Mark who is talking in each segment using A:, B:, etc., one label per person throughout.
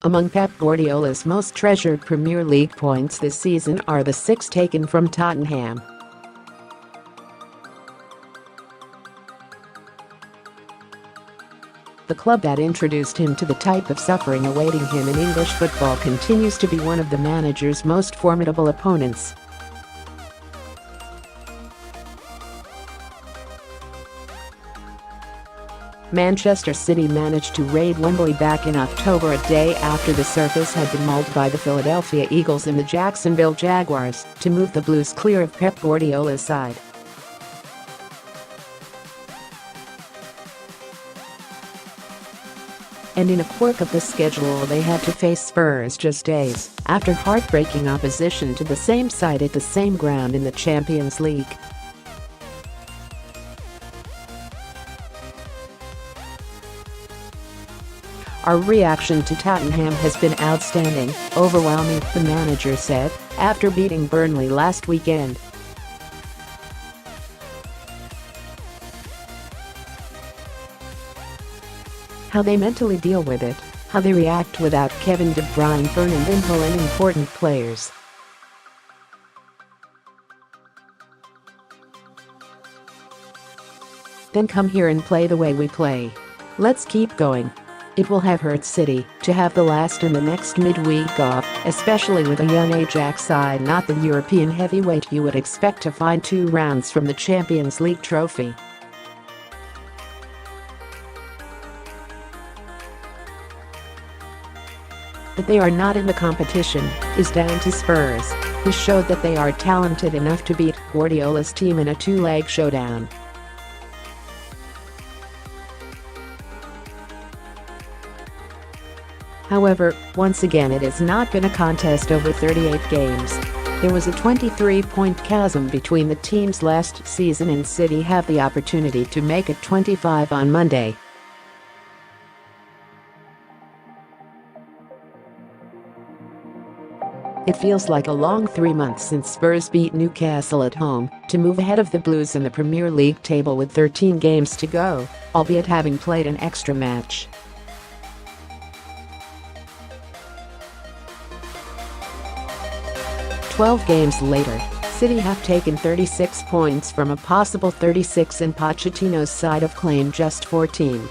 A: Among Pep Guardiola's most treasured Premier League points this season are the 6 taken from Tottenham. The club that introduced him to the type of suffering awaiting him in English football continues to be one of the manager's most formidable opponents. Manchester City managed to raid Wembley back in October, a day after the surface had been mauled by the Philadelphia Eagles and the Jacksonville Jaguars, to move the Blues clear of Pep Guardiola's side. And in a quirk of the schedule, they had to face Spurs just days after heartbreaking opposition to the same side at the same ground in the Champions League. "Our reaction to Tottenham has been outstanding, overwhelming," the manager said, after beating Burnley last weekend. How they mentally deal with it, how they react without Kevin De Bruyne, Fernandinho and important players. Then come here and play the way we play. Let's keep going. It will have hurt City to have the last and the next midweek off, especially with a young Ajax side, not the European heavyweight you would expect to find 2 rounds from the Champions League trophy. That they are not in the competition is down to Spurs, who showed that they are talented enough to beat Guardiola's team in a 2-leg showdown. However, once again it has not been a contest over 38 games. There was a 23-point chasm between the teams last season, and City have the opportunity to make it 25 on Monday. It feels like a long 3 months since Spurs beat Newcastle at home to move ahead of the Blues in the Premier League table with 13 games to go, albeit having played an extra match. "12 games later, City have taken 36 points from a possible 36, and Pochettino's side have claimed just 14.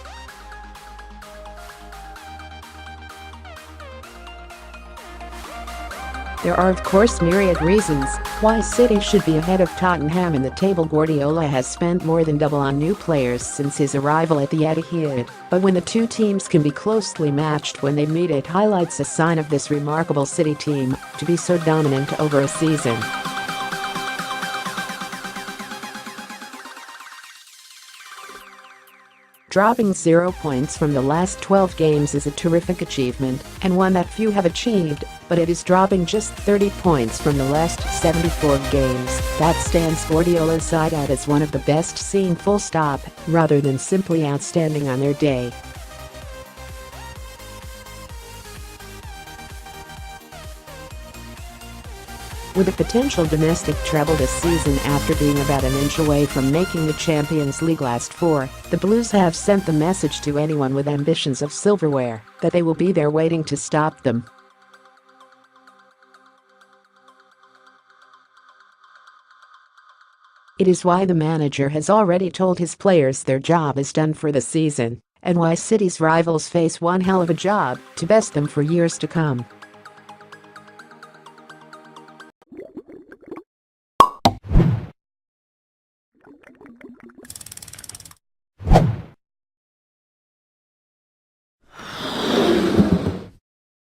A: There are of course myriad reasons why City should be ahead of Tottenham in the table. Guardiola has spent more than double on new players since his arrival at the Etihad, but when the two teams can be closely matched when they meet, it highlights a sign of this remarkable City team to be so dominant over a season. Dropping 0 points from the last 12 games is a terrific achievement, and one that few have achieved, but it is dropping just 30 points from the last 74 games that stands Guardiola's side out as one of the best seen, full stop, rather than simply outstanding on their day. With a potential domestic treble this season after being about an inch away from making the Champions League last 4, the Blues have sent the message to anyone with ambitions of silverware that they will be there waiting to stop them. It is why the manager has already told his players their job is done for the season, and why City's rivals face one hell of a job to best them for years to come.